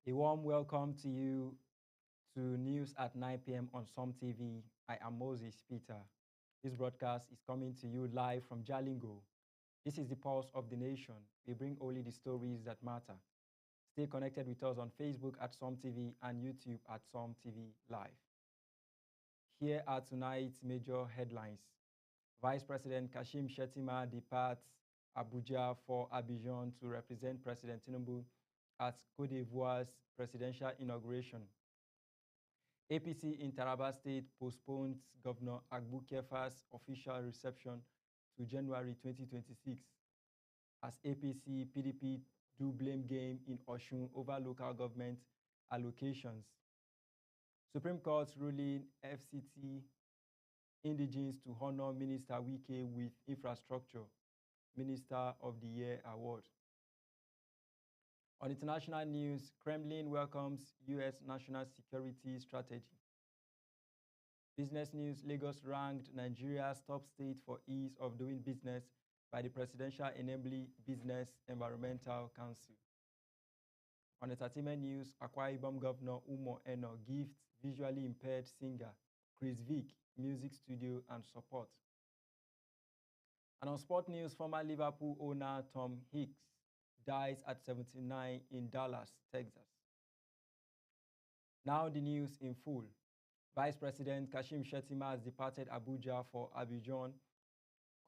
A warm welcome to you to News at 9 p.m. on Som TV. I am Moses Peter. This broadcast is coming to you live from Jalingo. This is the pulse of the nation. We bring only the stories that matter. Stay connected with us on Facebook at Som TV and YouTube at Som TV Live. Here are tonight's major headlines. Vice President Kashim Shettima departs Abuja for Abidjan to represent President Tinubu at Côte d'Ivoire's presidential inauguration. APC in Taraba State postpones Governor Agbu Kefa's official reception to January 2026 as APC PDP do blame game in Osun over local government allocations. Supreme Court ruling FCT indigenes to honor Minister Wike with Infrastructure Minister of the Year award. On international news, Kremlin welcomes U.S. national security strategy. Business news, Lagos ranked Nigeria's top state for ease of doing business by the Presidential Enabling Business Environmental Council. On entertainment news, Akwa Ibom Governor Umo Eno gifts visually impaired singer Chris Vick music studio and support. And on sport news, former Liverpool owner Tom Hicks dies at 79 in Dallas, Texas. Now the news in full. Vice President Kashim Shettima has departed Abuja for Abidjan,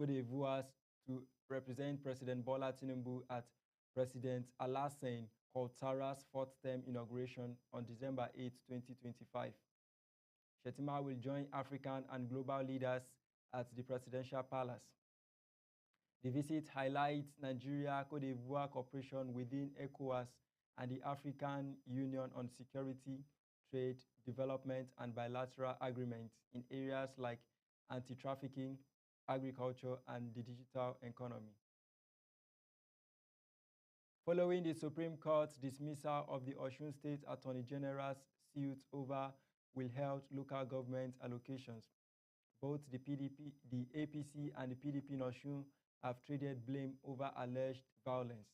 Côte d'Ivoire, to represent President Bola Tinubu at President Alassane Ouattara's fourth-term inauguration on December 8, 2025. Shettima will join African and global leaders at the Presidential Palace. The visit highlights Nigeria-Côte d'Ivoire cooperation within ECOWAS and the African Union on security, trade, development, and bilateral agreements in areas like anti-trafficking, agriculture, and the digital economy. Following the Supreme Court's dismissal of the Osun State Attorney General's suit over withheld local government allocations, both the APC and the PDP in Osun have traded blame over alleged violence.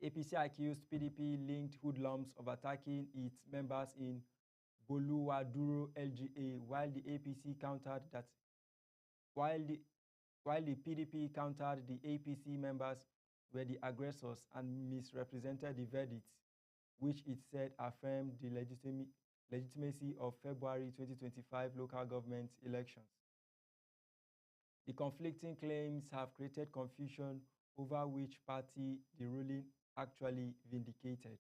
The APC accused PDP-linked hoodlums of attacking its members in Boluwaduro LGA, while the APC countered that while the PDP countered the APC members were the aggressors and misrepresented the verdicts, which it said affirmed the legitimacy of February 2025 local government elections. The conflicting claims have created confusion over which party the ruling actually vindicated.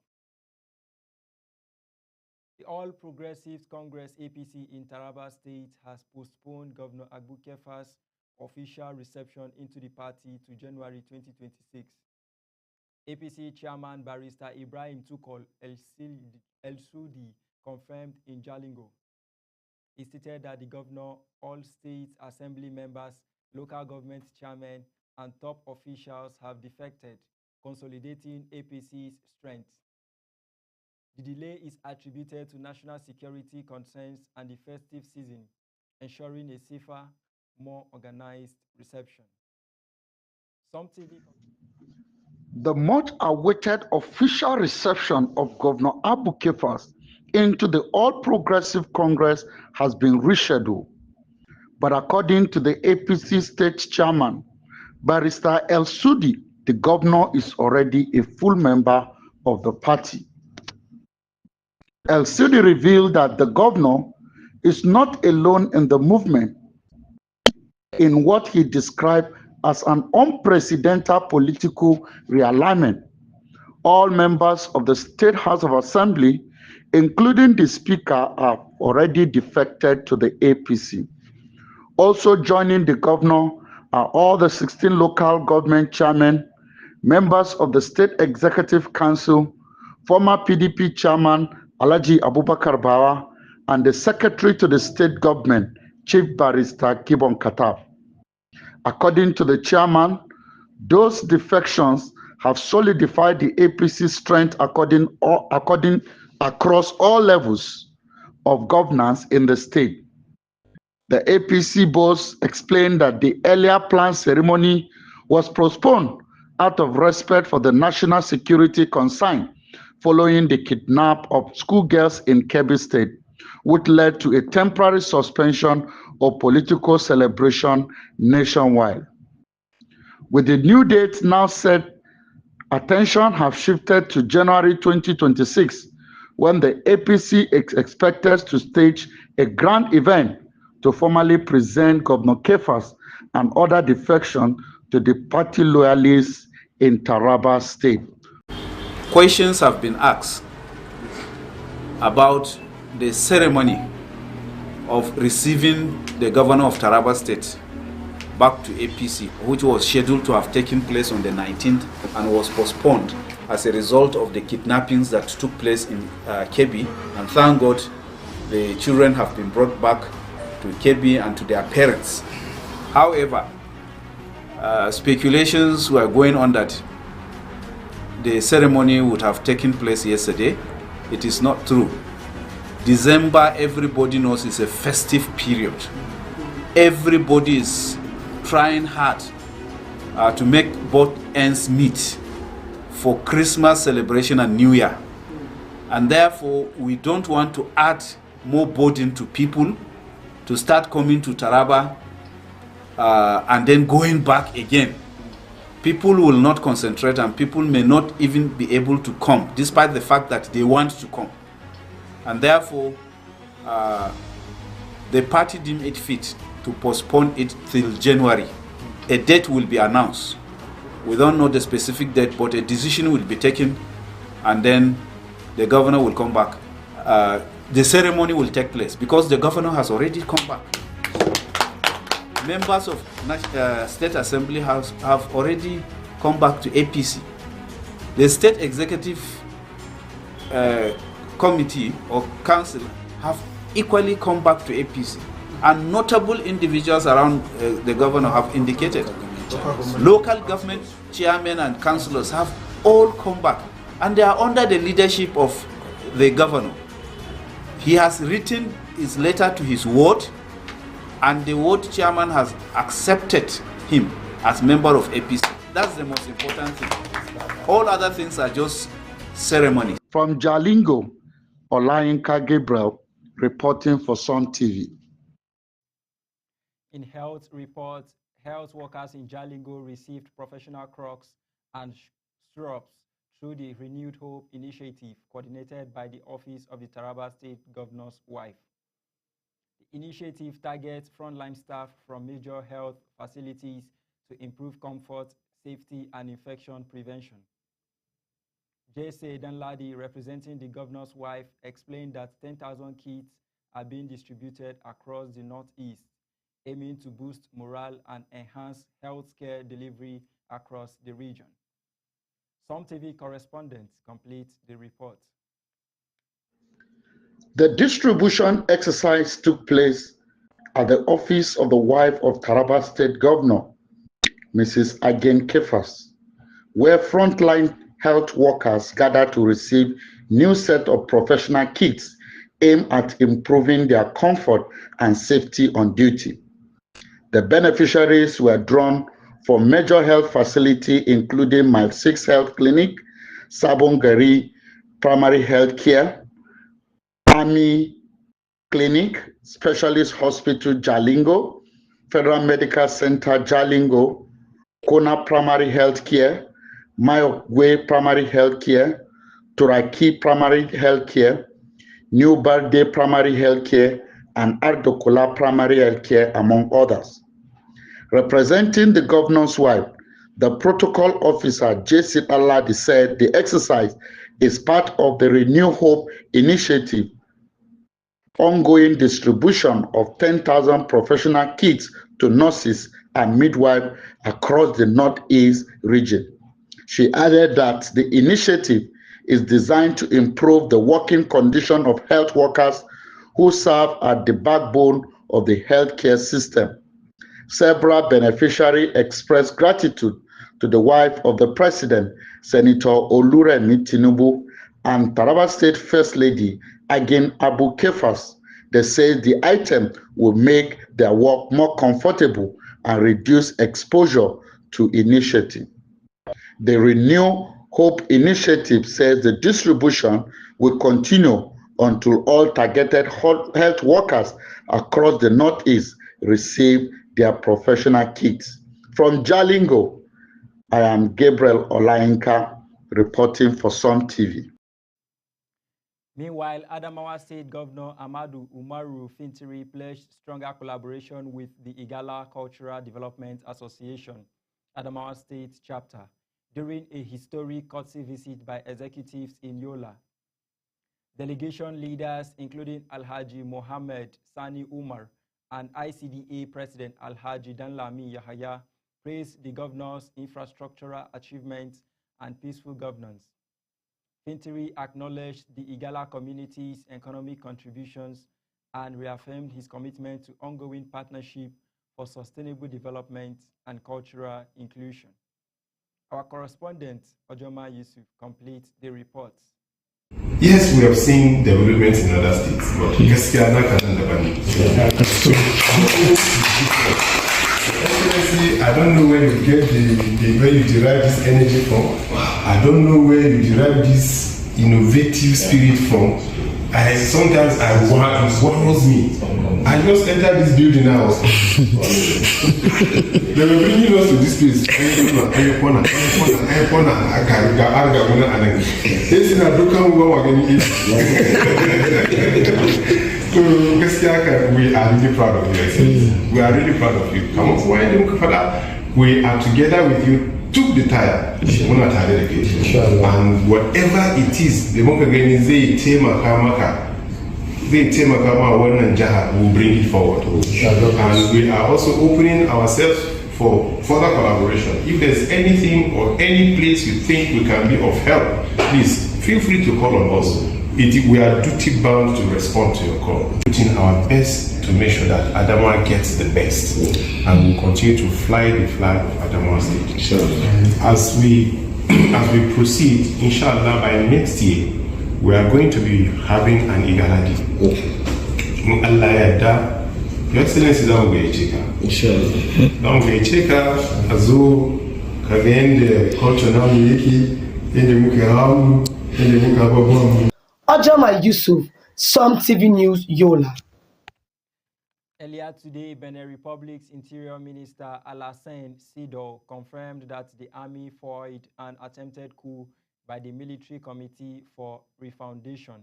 The All Progressives Congress APC in Taraba State has postponed Governor Agbu Kefa's official reception into the party to January 2026. APC Chairman Barrister Ibrahim Tukol El-Sudi confirmed in Jalingo. He stated that the governor, all state assembly members, local government chairmen, and top officials have defected, consolidating APC's strength. The delay is attributed to national security concerns and the festive season, ensuring a safer, more organized reception. Som TV. The much-awaited official reception of Governor Agbu Kefa into the All Progressive Congress has been rescheduled. But according to the APC state chairman, Barrister El Sudi, the governor is already a full member of the party. El Sudi revealed that the governor is not alone in the movement in what he described as an unprecedented political realignment. All members of the State House of Assembly, including the Speaker, have already defected to the APC. Also joining the governor are all the 16 local government chairmen, members of the State Executive Council, former PDP chairman Alhaji Abubakar Bawa, and the secretary to the state government, Chief Barrister Gibbon Katab. According to the chairman, those defections have solidified the APC strength across all levels of governance in the state. The APC boss explained that the earlier planned ceremony was postponed out of respect for the national security concern following the kidnap of schoolgirls in Kebbi State, which led to a temporary suspension of political celebration nationwide. With the new date now set, attention has shifted to January 2026, when the APC is expected to stage a grand event to formally present Governor Kefas and other defections to the party loyalists in Taraba State. Questions have been asked about the ceremony of receiving the governor of Taraba State back to APC, which was scheduled to have taken place on the 19th and was postponed as a result of the kidnappings that took place in Kebbi. And thank God the children have been brought back to Kebbi and to their parents. However, speculations were going on that the ceremony would have taken place yesterday. It is not true. December, everybody knows, is a festive period. Everybody is trying hard to make both ends meet for Christmas celebration and New Year. And therefore, we don't want to add more burden to people to start coming to Taraba and then going back again. People will not concentrate and people may not even be able to come, despite the fact that they want to come. And therefore, the party deemed it fit to postpone it till January. A date will be announced. We don't know the specific date, but a decision will be taken, and then the governor will come back. The ceremony will take place because the governor has already come back. Members of State Assembly have already come back to APC. The State Executive Committee or Council have equally come back to APC. And notable individuals around the governor have indicated. Local government chairmen and councillors have all come back, and they are under the leadership of the governor. He has written his letter to his ward, and the ward chairman has accepted him as member of APC. That's the most important thing. All other things are just ceremony. From Jalingo, Olayinka Gabriel reporting for Sun TV. In health reports, health workers in Jalingo received professional crocs and straps through the Renewed Hope initiative coordinated by the Office of the Taraba State Governor's wife. The initiative targets frontline staff from major health facilities to improve comfort, safety, and infection prevention. Jesse Danladi, representing the governor's wife, explained that 10,000 kits are being distributed across the Northeast, aiming to boost morale and enhance healthcare delivery across the region. Some TV correspondents complete the report. The distribution exercise took place at the office of the wife of Taraba State Governor, Mrs. Again Kefas, where frontline health workers gathered to receive new set of professional kits aimed at improving their comfort and safety on duty. The beneficiaries were drawn from major health facilities including Mile 6 Health Clinic, Sabongari Primary Health Care, Army Clinic, Specialist Hospital Jalingo, Federal Medical Center Jalingo, Kona Primary Health Care, Mayokwe Primary Health Care, Turaki Primary Health Care, New Barde Primary Health Care, and Ardokola Primary Health Care, among others. Representing the governor's wife, the protocol officer J.C. Aladi said the exercise is part of the Renew Hope initiative, ongoing distribution of 10,000 professional kits to nurses and midwives across the Northeast region. She added that the initiative is designed to improve the working condition of health workers who serve at the backbone of the healthcare system. Several beneficiaries expressed gratitude to the wife of the president, Senator Oluremi Tinubu, and Taraba State First Lady Agin Abu Kefas. They say the item will make their work more comfortable and reduce exposure to initiative. The Renew Hope initiative says the distribution will continue until all targeted health workers across the Northeast receive their professional kits. From Jalingo, I am Gabriel Olainka reporting for Sun TV. Meanwhile, Adamawa State Governor Amadu Umaru Fintiri pledged stronger collaboration with the Igala Cultural Development Association, Adamawa State chapter, during a historic courtesy visit by executives in Yola. Delegation leaders, including Alhaji Mohammed Sani Umar and ICDA President Alhaji Danlami Yahaya, praised the governor's infrastructural achievements and peaceful governance. Fintiri acknowledged the Igala community's economic contributions and reaffirmed his commitment to ongoing partnership for sustainable development and cultural inclusion. Our correspondent, Ojoma Yusuf, completes the report. Yes, we have seen developments in other states, but Excellency, I don't know where you get where you derive this energy from. I don't know where you derive this innovative spirit from. Sometimes it worries me. I just entered this building now. They were bringing us to this place. So, we are really proud of you. We are really proud of you. We are together with you. Took the tire, and whatever it is, the will bring it forward. And we are also opening ourselves for further collaboration. If there's anything or any place you think we can be of help, please feel free to call on us. We are duty bound to respond to your call, putting our best to make sure that Adamawa gets the best, and we'll continue to fly the flag of Adamawa State. Sure. As we proceed, inshallah, by next year, we are going to be having an Igaladi. Allah yada, Your Excellency, that will be a checker. Inshallah. That will be a checker, azo, kagende, culture na mwiki, ende mukahamu, ende mukababamu. Ojoma Yusuf, Sun TV News, Yola. Earlier today, Benin Republic's Interior Minister Alassane Sido confirmed that the army foiled an attempted coup by the Military Committee for Refoundation,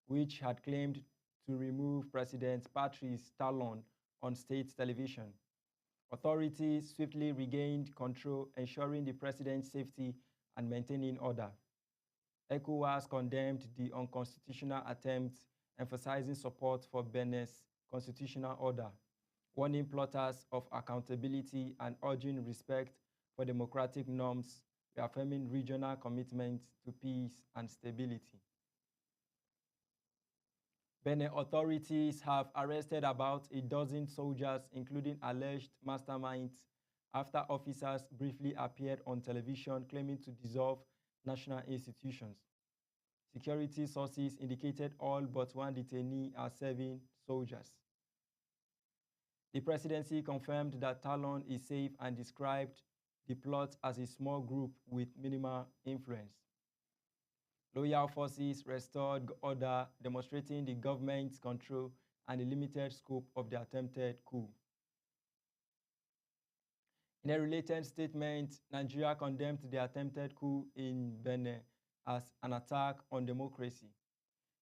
which had claimed to remove President Patrice Talon on state television. Authorities swiftly regained control, ensuring the president's safety and maintaining order. ECOWAS condemned the unconstitutional attempt, emphasizing support for Benin's constitutional order, warning plotters of accountability and urging respect for democratic norms, reaffirming regional commitment to peace and stability. Benin authorities have arrested about a dozen soldiers, including alleged masterminds, after officers briefly appeared on television claiming to dissolve national institutions. Security sources indicated all but one detainee are serving soldiers. The presidency confirmed that Talon is safe and described the plot as a small group with minimal influence. Loyal forces restored order, demonstrating the government's control and the limited scope of the attempted coup. In a related statement, Nigeria condemned the attempted coup in Benin as an attack on democracy.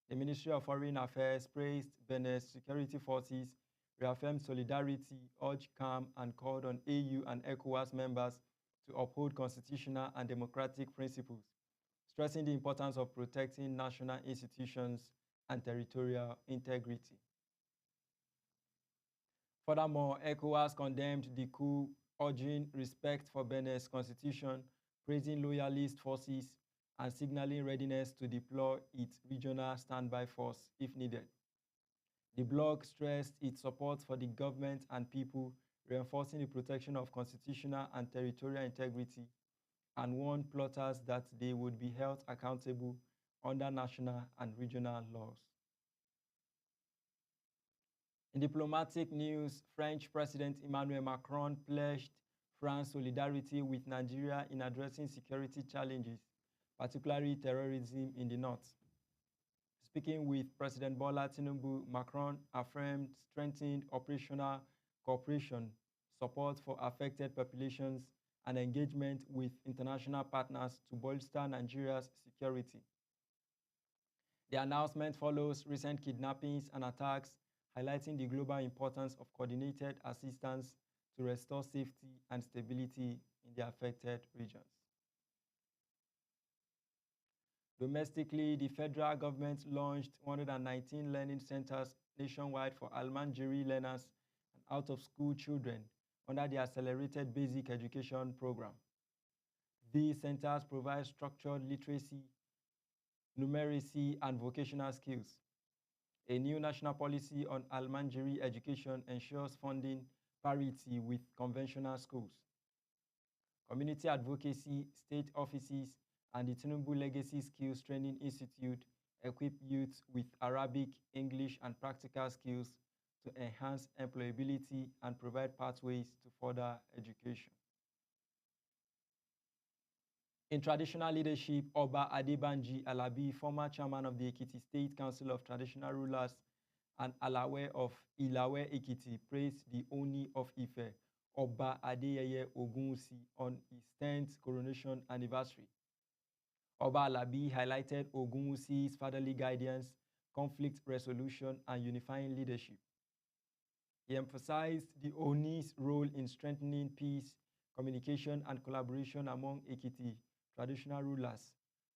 The Ministry of Foreign Affairs praised Benin's security forces, reaffirmed solidarity, urged calm, and called on AU and ECOWAS members to uphold constitutional and democratic principles, stressing the importance of protecting national institutions and territorial integrity. Furthermore, ECOWAS condemned the coup, urging respect for Benin's constitution, praising loyalist forces, and signaling readiness to deploy its regional standby force if needed. The bloc stressed its support for the government and people, reinforcing the protection of constitutional and territorial integrity, and warned plotters that they would be held accountable under national and regional laws. In diplomatic news, French President Emmanuel Macron pledged France's solidarity with Nigeria in addressing security challenges, particularly terrorism in the north. Speaking with President Bola Tinubu, Macron affirmed strengthened operational cooperation, support for affected populations, and engagement with international partners to bolster Nigeria's security. The announcement follows recent kidnappings and attacks, highlighting the global importance of coordinated assistance to restore safety and stability in the affected regions. Domestically, the federal government launched 119 learning centers nationwide for Almanjiri learners and out-of-school children under the Accelerated Basic Education Program. These centers provide structured literacy, numeracy, and vocational skills. A new national policy on Almanjiri education ensures funding parity with conventional schools. Community advocacy, state offices, and the Tinubu Legacy Skills Training Institute equip youth with Arabic, English, and practical skills to enhance employability and provide pathways to further education. In traditional leadership, Oba Adebanji Alabi, former chairman of the Ekiti State Council of Traditional Rulers and Alawe of Ilawe Ekiti, praised the Oni of Ife, Oba Adeyeye Ogunwusi, on his 10th coronation anniversary. Oba Alabi highlighted Ogunwusi's fatherly guidance, conflict resolution, and unifying leadership. He emphasized the Oni's role in strengthening peace, communication, and collaboration among Ekiti traditional rulers,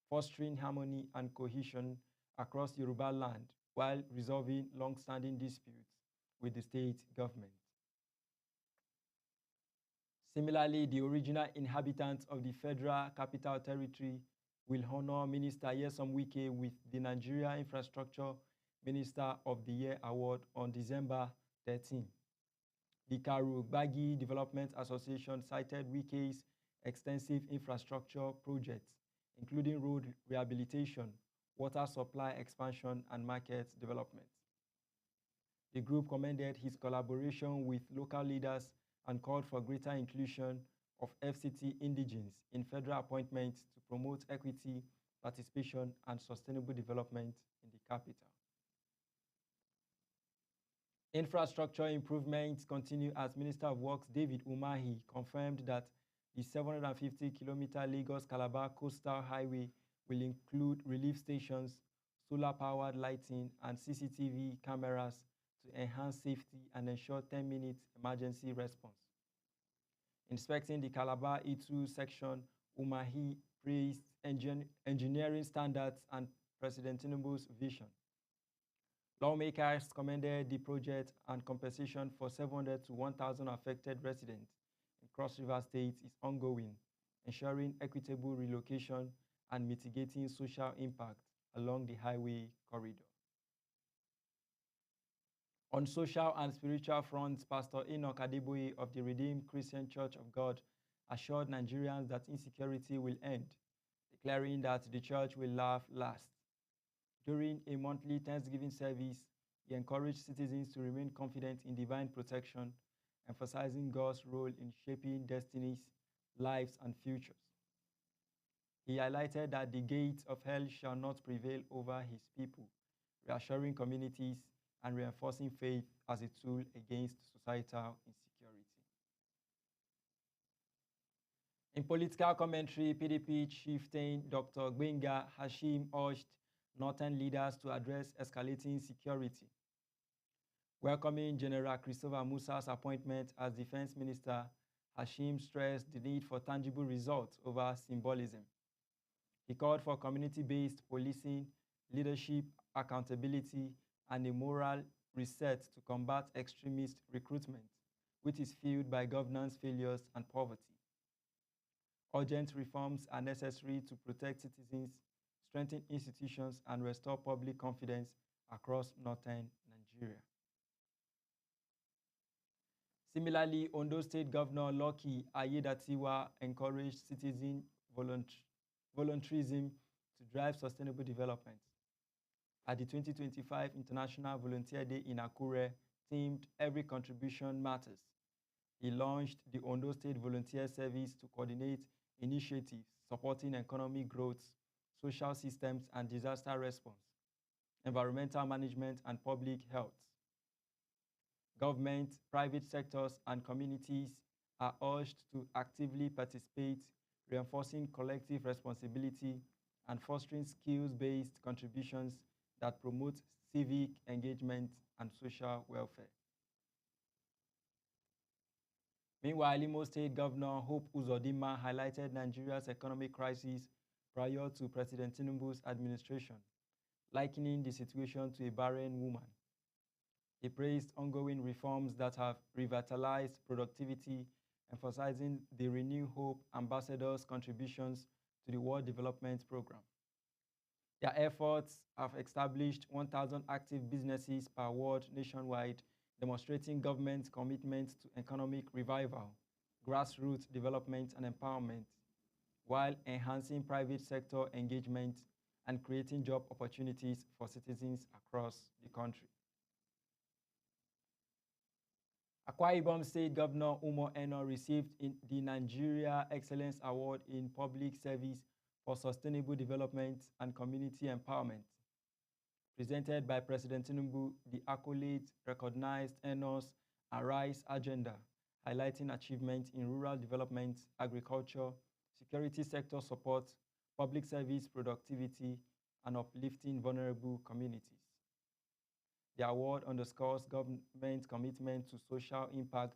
fostering harmony and cohesion across Yoruba land while resolving long-standing disputes with the state government. Similarly, the original inhabitants of the Federal Capital Territory will honor Minister Nyesom Wike with the Nigeria Infrastructure Minister of the Year Award on December 13. The Karu-Gbagi Development Association cited Wike's extensive infrastructure projects, including road rehabilitation, water supply expansion, and market development. The group commended his collaboration with local leaders and called for greater inclusion of FCT indigents in federal appointments to promote equity, participation, and sustainable development in the capital. Infrastructure improvements continue as Minister of Works David Umahi confirmed that the 750-kilometer Lagos-Calabar Coastal Highway will include relief stations, solar-powered lighting, and CCTV cameras to enhance safety and ensure 10-minute emergency response. Inspecting the Calabar E2 section, Umahi praised engineering standards and President Tinubu's vision. Lawmakers commended the project, and compensation for 700 to 1,000 affected residents in Cross River State is ongoing, ensuring equitable relocation and mitigating social impact along the highway corridor. On social and spiritual fronts, Pastor Enoch Adeboye of the Redeemed Christian Church of God assured Nigerians that insecurity will end, declaring that the church will laugh last. During a monthly Thanksgiving service, he encouraged citizens to remain confident in divine protection, emphasizing God's role in shaping destinies, lives, and futures. He highlighted that the gates of hell shall not prevail over his people, reassuring communities and reinforcing faith as a tool against societal insecurity. In political commentary, PDP chieftain Dr. Gbenga Hashim urged northern leaders to address escalating security. Welcoming General Christopher Musa's appointment as defense minister, Hashim stressed the need for tangible results over symbolism. He called for community-based policing, leadership accountability, and a moral reset to combat extremist recruitment, which is fueled by governance failures and poverty. Urgent reforms are necessary to protect citizens, strengthen institutions, and restore public confidence across northern Nigeria. Similarly, Ondo State Governor Lucky Aiyedatiwa encouraged citizen volunteerism to drive sustainable development. At the 2025 International Volunteer Day in Akure, themed Every Contribution Matters, he launched the Ondo State Volunteer Service to coordinate initiatives supporting economic growth, social systems and disaster response, environmental management, and public health. Government, private sectors, and communities are urged to actively participate, reinforcing collective responsibility and fostering skills-based contributions that promote civic engagement and social welfare. Meanwhile, Imo State Governor Hope Uzodinma highlighted Nigeria's economic crisis prior to President Tinubu's administration, likening the situation to a barren woman. He praised ongoing reforms that have revitalized productivity, emphasizing the Renew Hope ambassadors' contributions to the World Development Program. Their efforts have established 1,000 active businesses per ward nationwide, demonstrating government's commitment to economic revival, grassroots development and empowerment, while enhancing private sector engagement and creating job opportunities for citizens across the country. Akwa Ibom State Governor Umo Eno received the Nigeria Excellence Award in Public Service for Sustainable Development and Community Empowerment. Presented by President Tinubu, the accolades recognized Eno's Arise agenda, highlighting achievements in rural development, agriculture, security sector support, public service productivity, and uplifting vulnerable communities. The award underscores government's commitment to social impact,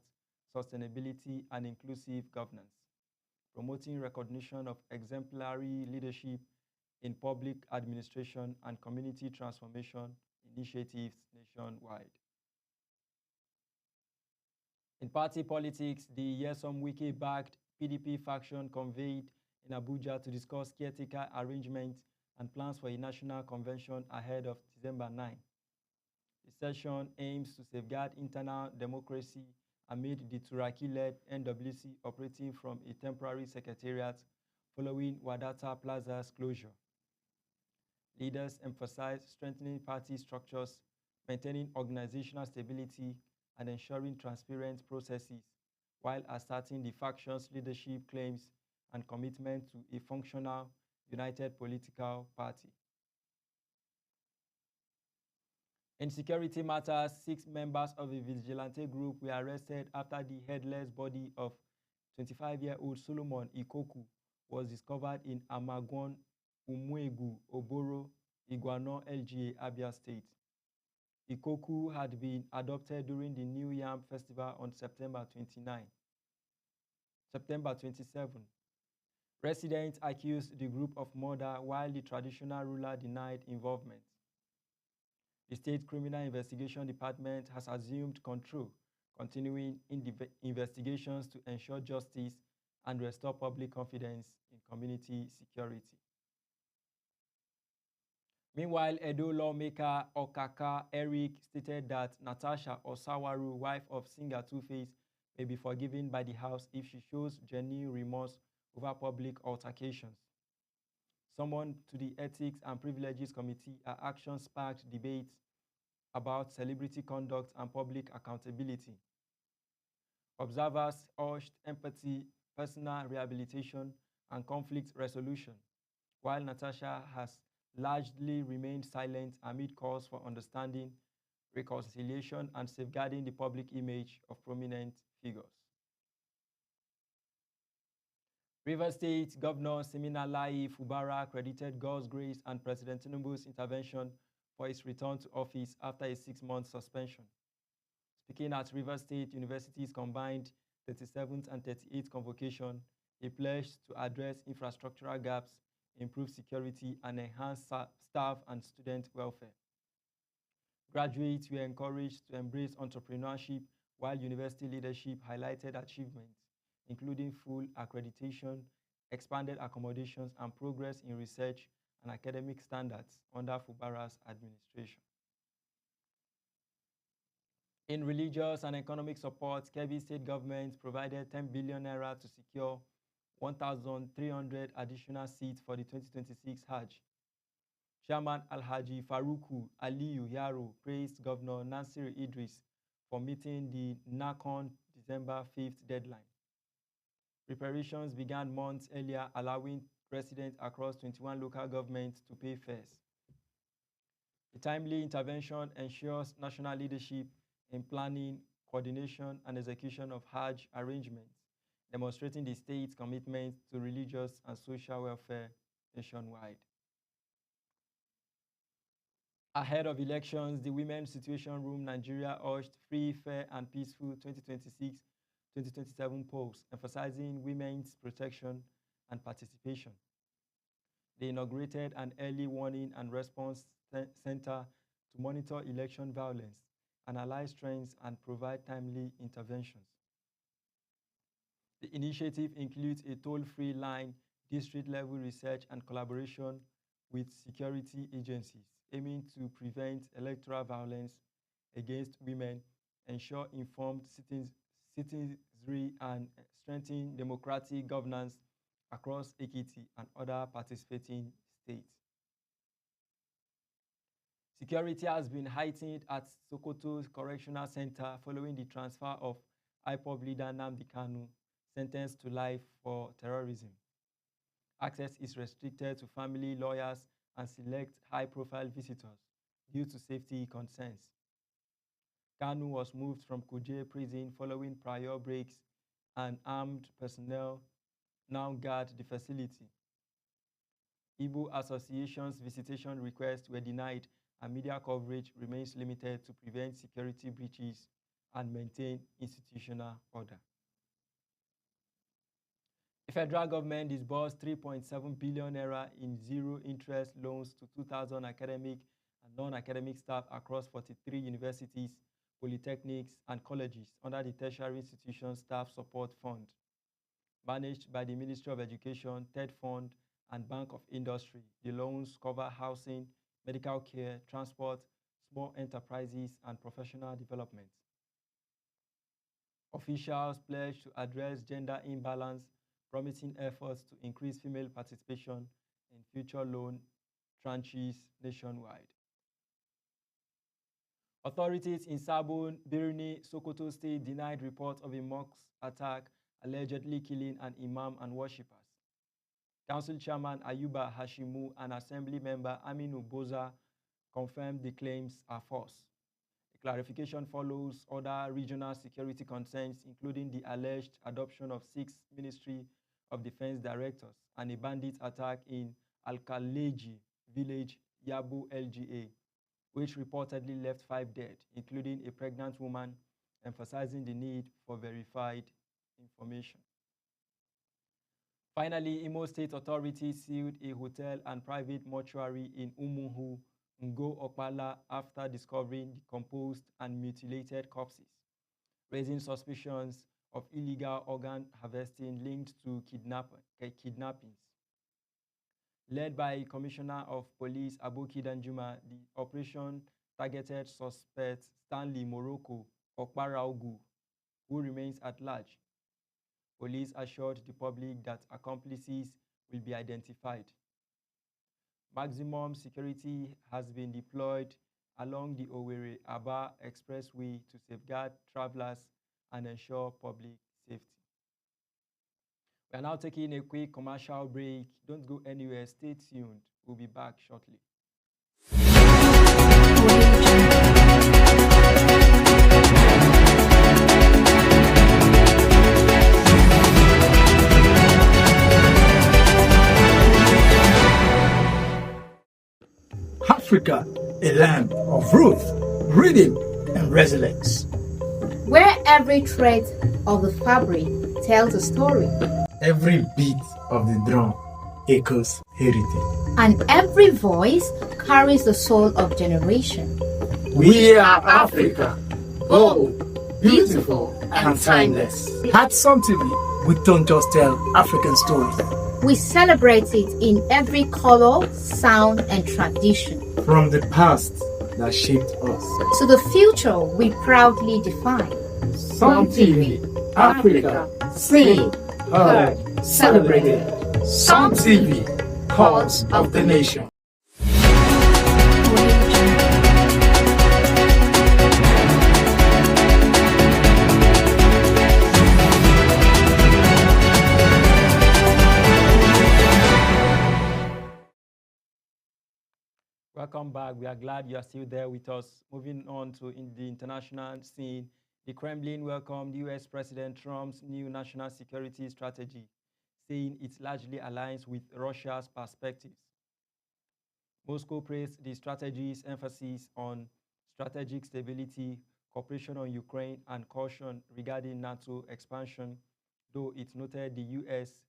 sustainability, and inclusive governance, promoting recognition of exemplary leadership in public administration and community transformation initiatives nationwide. In party politics, the Nyesom Wike-backed PDP faction convened in Abuja to discuss caretaker arrangements and plans for a national convention ahead of December 9. The session aims to safeguard internal democracy amid the Turaki-led NWC operating from a temporary secretariat following Wadata Plaza's closure. Leaders emphasized strengthening party structures, maintaining organizational stability, and ensuring transparent processes, while asserting the faction's leadership claims and commitment to a functional, united political party. In security matters, 6 members of a vigilante group were arrested after the headless body of 25-year-old Solomon Ikoku was discovered in Amagon, Umuegu, Oboro, Iguano, LGA, Abia State. Ikoku had been adopted during the New Yam Festival on September 27. Residents accused the group of murder while the traditional ruler denied involvement. The State Criminal Investigation Department has assumed control, continuing investigations to ensure justice and restore public confidence in community security. Meanwhile, Edo lawmaker Okaka Eric stated that Natasha Osawaru, wife of singer Two-Face, may be forgiven by the House if she shows genuine remorse over public altercations. Summoned to the Ethics and Privileges Committee, her actions sparked debates about celebrity conduct and public accountability. Observers urged empathy, personal rehabilitation, and conflict resolution, while Natasha has largely remained silent amid calls for understanding, reconciliation, and safeguarding the public image of prominent figures. Rivers State Governor Siminalayi Fubara credited God's grace and President Tinubu's intervention for his return to office after a 6-month suspension. Speaking at Rivers State University's combined 37th and 38th convocation, he pledged to address infrastructural gaps, improve security, and enhance staff and student welfare. Graduates were encouraged to embrace entrepreneurship, while university leadership highlighted achievements, including full accreditation, expanded accommodations, and progress in research and academic standards under Fubara's administration. In religious and economic support, Kebbi State government provided 10 billion naira to secure 1,300 additional seats for the 2026 Hajj. Chairman Alhaji Faruku Aliyu Yaro praised Governor Nasir Idris for meeting the NACON December 5th deadline. Preparations began months earlier, allowing residents across 21 local governments to pay fares. The timely intervention ensures national leadership in planning, coordination, and execution of Hajj arrangements, demonstrating the state's commitment to religious and social welfare nationwide. Ahead of elections, the Women's Situation Room Nigeria urged free, fair, and peaceful 2026-2027 polls, emphasizing women's protection and participation. They inaugurated an early warning and response center to monitor election violence, analyze trends, and provide timely interventions. The initiative includes a toll-free line, district-level research, and collaboration with security agencies, aiming to prevent electoral violence against women, ensure informed citizenry, and strengthen democratic governance across Ekiti and other participating states. Security has been heightened at Sokoto Correctional Center following the transfer of IPOB leader Nnamdi Kanu, sentenced to life for terrorism. Access is restricted to family, lawyers, and select high-profile visitors due to safety concerns. Kanu was moved from Kuje prison following prior breaks, and armed personnel now guard the facility. Igbo Association's visitation requests were denied, and media coverage remains limited to prevent security breaches and maintain institutional order. The federal government disbursed 3.7 billion naira in zero-interest loans to 2,000 academic and non-academic staff across 43 universities, polytechnics, and colleges under the Tertiary Institution Staff Support Fund, managed by the Ministry of Education, TED Fund, and Bank of Industry. The loans cover housing, medical care, transport, small enterprises, and professional development. Officials pledged to address gender imbalance, promising efforts to increase female participation in future loan tranches nationwide. Authorities in Sabon, Birni, Sokoto State denied reports of a mosque attack allegedly killing an imam and worshippers. Council Chairman Ayuba Hashimu and Assembly Member Aminu Boza confirmed the claims are false. A clarification follows other regional security concerns, including the alleged adoption of 6 Ministry of Defense directors and a bandit attack in Alkaleji village, Yabo LGA, which reportedly left 5 dead, including a pregnant woman, emphasizing the need for verified information. Finally, Imo State authorities sealed a hotel and private mortuary in Umuhu, Ngo Okpala, after discovering decomposed and mutilated corpses, raising suspicions of illegal organ harvesting linked to kidnappings. Led by Commissioner of Police Aboki Danjuma, the operation targeted suspect Stanley Morocco Okparaogu, who remains at large. Police assured the public that accomplices will be identified. Maximum security has been deployed along the Owerri-Aba Expressway to safeguard travelers and ensure public safety. We are now taking a quick commercial break. Don't go anywhere. Stay tuned. We'll be back shortly. Africa, a land of growth, rhythm, and resilience. Where every thread of the fabric tells a story, Every beat of the drum echoes heritage. and every voice carries the soul of generation. We are Africa, bold, beautiful, and timeless. At Some TV, we don't just tell African stories. We celebrate it in every color, sound, and tradition. From the past that shaped us. To the future we proudly define. Some TV, Africa, seen, heard, celebrated. Some TV, cause of the nation. Welcome back. We are glad you are still there with us. Moving on to the international scene, the Kremlin welcomed US President Trump's new national security strategy, saying it largely aligns with Russia's perspectives. Moscow praised the strategy's emphasis on strategic stability, cooperation on Ukraine, and caution regarding NATO expansion, though it noted the US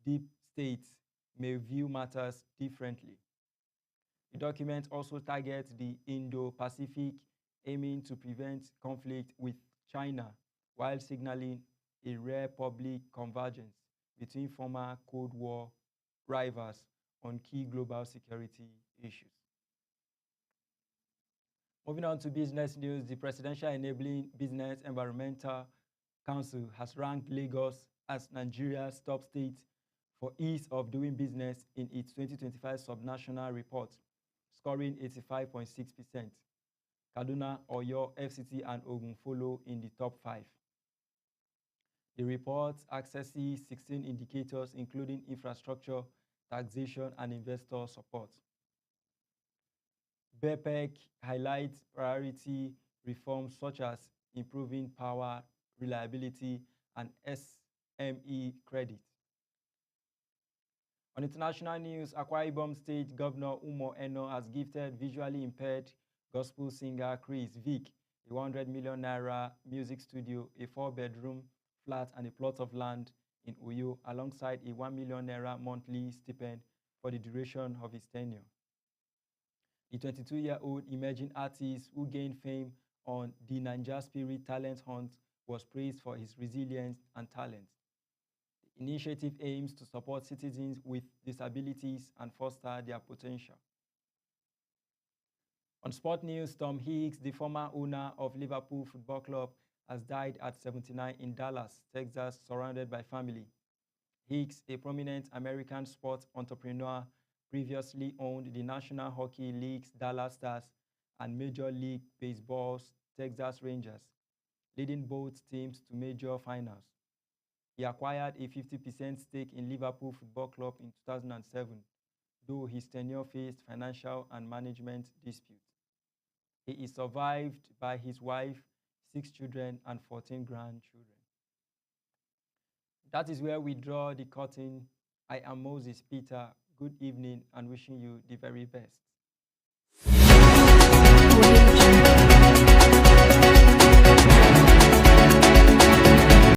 deep states may view matters differently. The document also targets the Indo-Pacific, aiming to prevent conflict with China while signaling a rare public convergence between former Cold War rivals on key global security issues. Moving on to business news, the Presidential Enabling Business Environmental Council has ranked Lagos as Nigeria's top state for ease of doing business in its 2025 subnational report, scoring 85.6%. Kaduna, Oyo, FCT, and Ogun follow in the top 5. The report accesses 16 indicators, including infrastructure, taxation, and investor support. BEPEC highlights priority reforms such as improving power reliability and SME credit. On international news, Akwa Ibom State Governor Umo Eno has gifted visually impaired gospel singer Chris Vick a 100 million naira music studio, a 4-bedroom flat, and a plot of land in Uyo, alongside a 1 million naira monthly stipend for the duration of his tenure. The 22-year-old emerging artist who gained fame on the Naija Spirit Talent Hunt was praised for his resilience and talent. The initiative aims to support citizens with disabilities and foster their potential. On sport news, Tom Hicks, the former owner of Liverpool Football Club, has died at 79 in Dallas, Texas, surrounded by family. Hicks, a prominent American sports entrepreneur, previously owned the National Hockey League's Dallas Stars and Major League Baseball's Texas Rangers, leading both teams to major finals. He acquired a 50% stake in Liverpool Football Club in 2007, though his tenure faced financial and management disputes. He is survived by his wife, 6 children, and 14 grandchildren. That is where we draw the curtain. I am Moses Peter. Good evening and wishing you the very best.